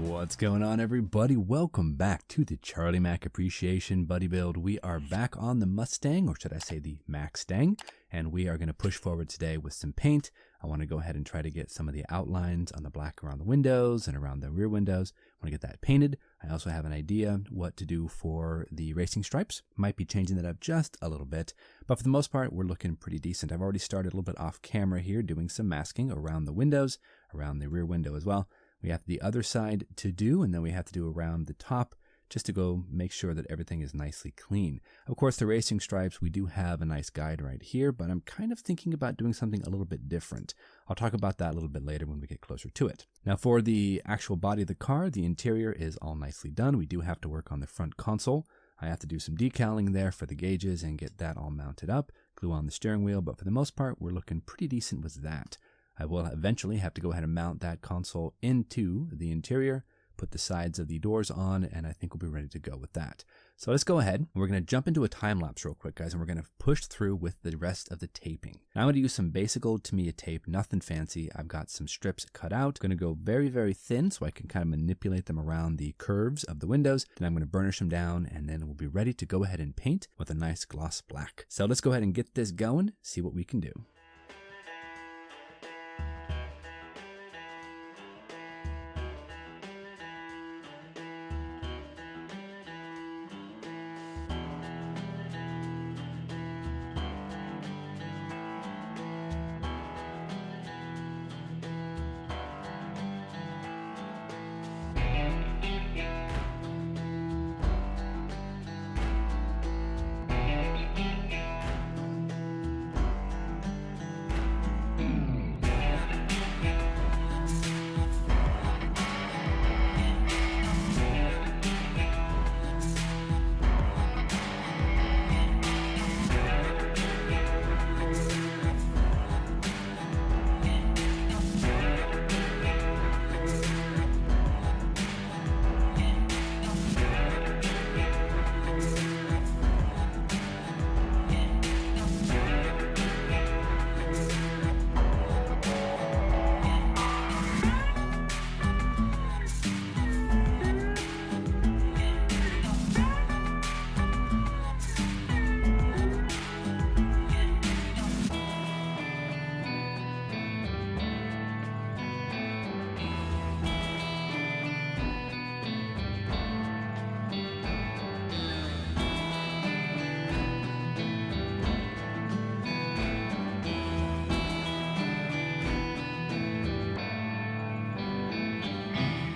What's going on, everybody? Welcome back to the Charlie Mac Appreciation Buddy Build. We are back on the Mustang, or should I say the Mac-stang, and we are going to push forward today with some paint. I want to go ahead and try to get some of the outlines on the black around the windows and around the rear windows. I want to get that painted. I also have an idea what to do for the racing stripes. Might be changing that up just a little bit, but for the most part, we're looking pretty decent. I've already started a little bit off camera here, doing some masking around the windows, around the rear window as well. We have the other side to do, and then we have to do around the top just to go make sure that everything is nicely clean. Of course, the racing stripes, we do have a nice guide right here, but I'm kind of thinking about doing something a little bit different. I'll talk about that a little bit later when we get closer to it. Now, for the actual body of the car, the interior is all nicely done. We do have to work on the front console. I have to do some decaling there for the gauges and get that all mounted up, glue on the steering wheel, but for the most part, we're looking pretty decent with that. I will eventually have to go ahead and mount that console into the interior, put the sides of the doors on, and I think we'll be ready to go with that. So let's go ahead. We're going to jump into a time lapse real quick, guys, and we're going to push through with the rest of the taping. Now I'm going to use some basic old Tamiya tape, nothing fancy. I've got some strips cut out. I'm going to go very, very thin so I can kind of manipulate them around the curves of the windows. Then I'm going to burnish them down, and then we'll be ready to go ahead and paint with a nice gloss black. So let's go ahead and get this going, see what we can do.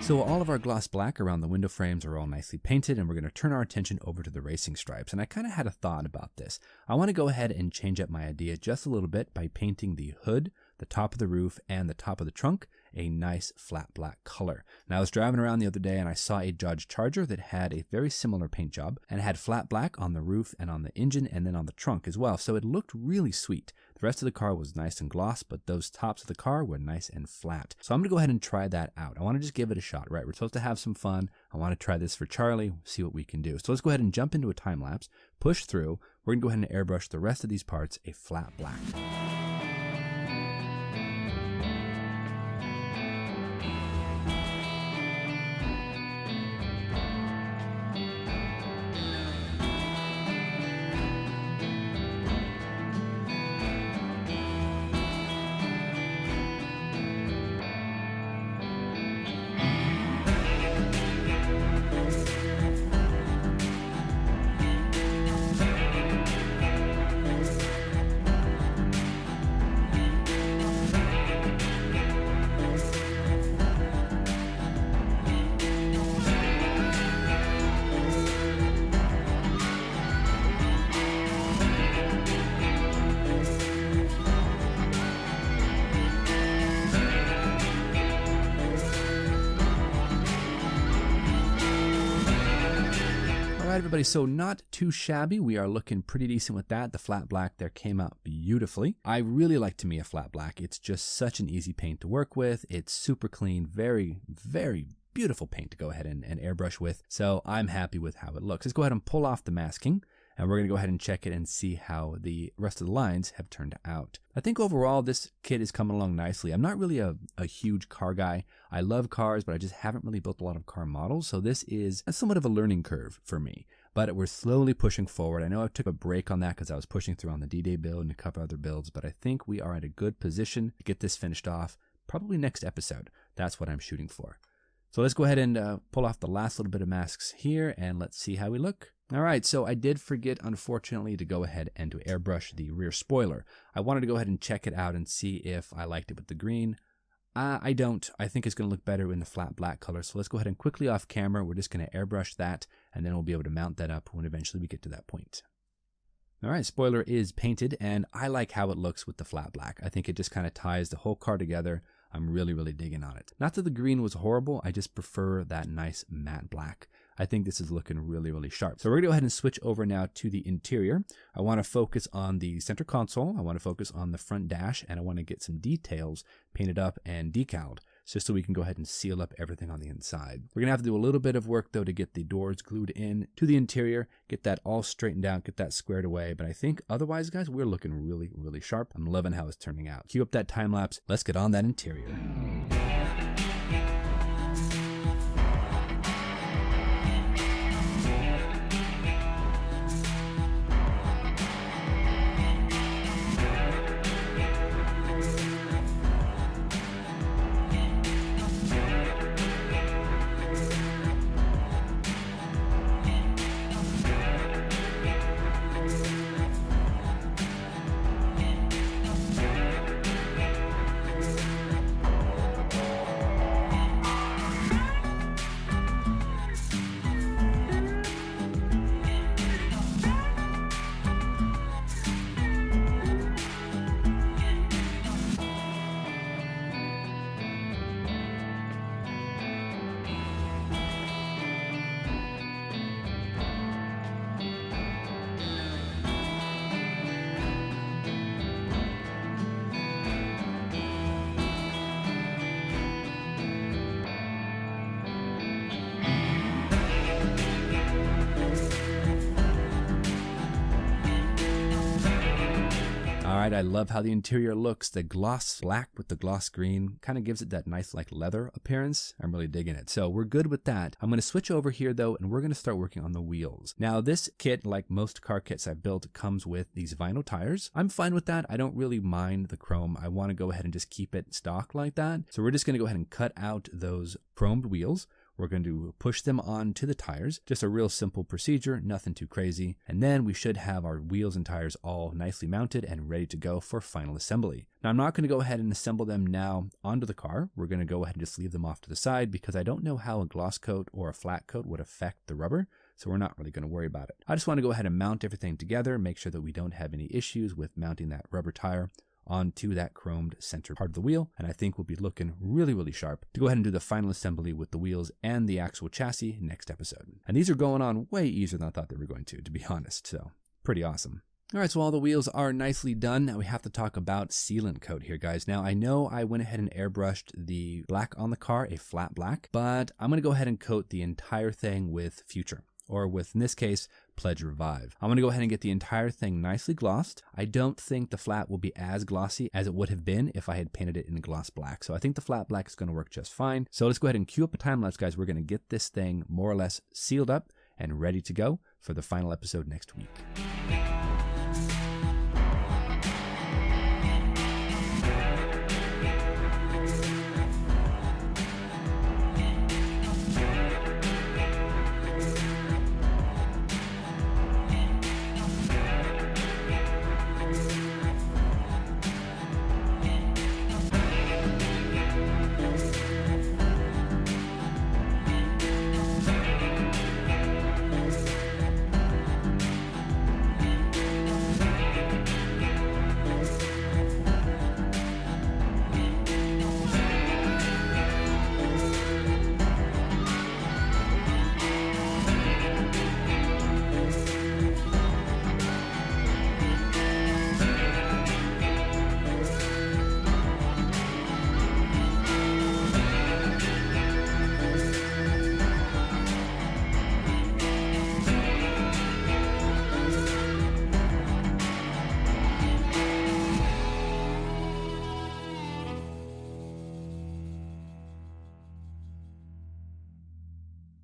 So all of our gloss black around the window frames are all nicely painted, and we're going to turn our attention over to the racing stripes. And I kind of had a thought about this. I want to go ahead and change up my idea just a little bit by painting the hood, the top of the roof, and the top of the trunk a nice flat black color. Now, I was driving around the other day and I saw a Dodge Charger that had a very similar paint job and had flat black on the roof and on the engine and then on the trunk as well. So it looked really sweet. The rest of the car was nice and gloss, but those tops of the car were nice and flat. So I'm going to go ahead and try that out. I want to just give it a shot, right? We're supposed to have some fun. I want to try this for Charlie, see what we can do. So let's go ahead and jump into a time lapse, push through. We're going to go ahead and airbrush the rest of these parts a flat black. All right, everybody, so not too shabby. We are looking pretty decent with that. The flat black there came out beautifully. I really like Tamiya flat black. It's just such an easy paint to work with. It's super clean, very, very beautiful paint to go ahead and airbrush with. So I'm happy with how it looks. Let's go ahead and pull off the masking. and we're going to go ahead and check it and see how the rest of the lines have turned out. I think overall this kit is coming along nicely. I'm not really a huge car guy. I love cars, but I just haven't really built a lot of car models, so this is somewhat of a learning curve for me. But we're slowly pushing forward. I know I took a break on that because I was pushing through on the D-Day build and a couple other builds, but I think we are at a good position to get this finished off, probably next episode. That's what I'm shooting for. So let's go ahead and pull off the last little bit of masks here, and let's see how we look. All right, so I did forget, unfortunately, to go ahead and to airbrush the rear spoiler. I wanted to go ahead and check it out and see if I liked it with the green. I don't. I think it's going to look better in the flat black color. So let's go ahead and quickly off camera, we're just going to airbrush that, and then we'll be able to mount that up when eventually we get to that point. All right, spoiler is painted, and I like how it looks with the flat black. I think it just kind of ties the whole car together. I'm really, really digging on it. Not that the green was horrible, I just prefer that nice matte black. I think this is looking really, really sharp. So we're gonna go ahead and switch over now to the interior. I wanna focus on the center console, I wanna focus on the front dash, and I wanna get some details painted up and decaled, just so we can go ahead and seal up everything on the inside. We're gonna have to do a little bit of work though to get the doors glued in to the interior, get that all straightened out, get that squared away. But I think otherwise, guys, we're looking really, really sharp. I'm loving how it's turning out. Cue up that time lapse. Let's get on that interior. Alright, I love how the interior looks. The gloss black with the gloss green kind of gives it that nice like leather appearance. I'm really digging it. So we're good with that. I'm going to switch over here though, and we're going to start working on the wheels. Now this kit, like most car kits I've built, comes with these vinyl tires. I'm fine with that. I don't really mind the chrome. I want to go ahead and just keep it stock like that. So we're just going to go ahead and cut out those chromed wheels. We're going to push them onto the tires. Just a real simple procedure, nothing too crazy. And then we should have our wheels and tires all nicely mounted and ready to go for final assembly. Now I'm not going to go ahead and assemble them now onto the car. We're going to go ahead and just leave them off to the side because I don't know how a gloss coat or a flat coat would affect the rubber. So we're not really going to worry about it. I just want to go ahead and mount everything together, make sure that we don't have any issues with mounting that rubber tire onto that chromed center part of the wheel, and I think we'll be looking really, really sharp to go ahead and do the final assembly with the wheels and the actual chassis next episode. And these are going on way easier than I thought they were going to be honest, so pretty awesome. All right, so all the wheels are nicely done. Now we have to talk about sealant coat here, guys. Now I know I went ahead and airbrushed the black on the car, a flat black, but I'm gonna go ahead and coat the entire thing with Future, or with, in this case, Pledge Revive. I'm gonna go ahead and get the entire thing nicely glossed. I don't think the flat will be as glossy as it would have been if I had painted it in gloss black. So I think the flat black is gonna work just fine. So let's go ahead and cue up a time lapse, guys. We're gonna get this thing more or less sealed up and ready to go for the final episode next week.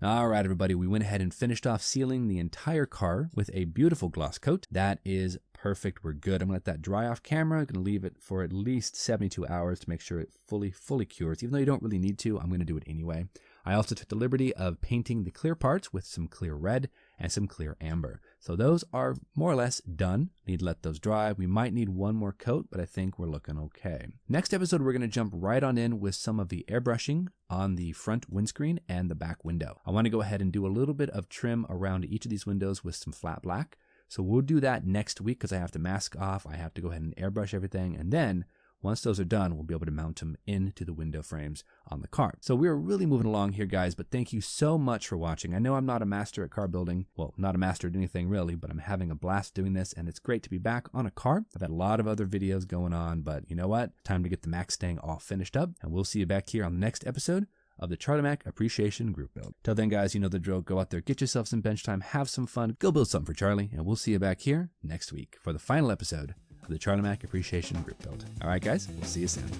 All right, everybody, we went ahead and finished off sealing the entire car with a beautiful gloss coat. That is perfect. We're good. I'm gonna let that dry off camera. I'm gonna leave it for at least 72 hours to make sure it fully cures. Even though you don't really need to, I'm gonna do it anyway. I also took the liberty of painting the clear parts with some clear red and some clear amber. So those are more or less done. Need to let those dry. We might need one more coat, but I think we're looking okay. Next episode, we're gonna jump right on in with some of the airbrushing on the front windscreen and the back window. I wanna go ahead and do a little bit of trim around each of these windows with some flat black. So we'll do that next week because I have to mask off. I have to go ahead and airbrush everything. And then once those are done, we'll be able to mount them into the window frames on the car. So we're really moving along here, guys, but thank you so much for watching. I know I'm not a master at car building. Well, not a master at anything really, but I'm having a blast doing this, and it's great to be back on a car. I've had a lot of other videos going on, but you know what? Time to get the Mac-stang all finished up, and we'll see you back here on the next episode of the Charlie Mac Appreciation Group Build. Till then, guys, you know the drill. Go out there, get yourself some bench time, have some fun, go build something for Charlie, and we'll see you back here next week for the final episode of the Charlie Mac Appreciation Group Build. All right, guys, we'll see you soon.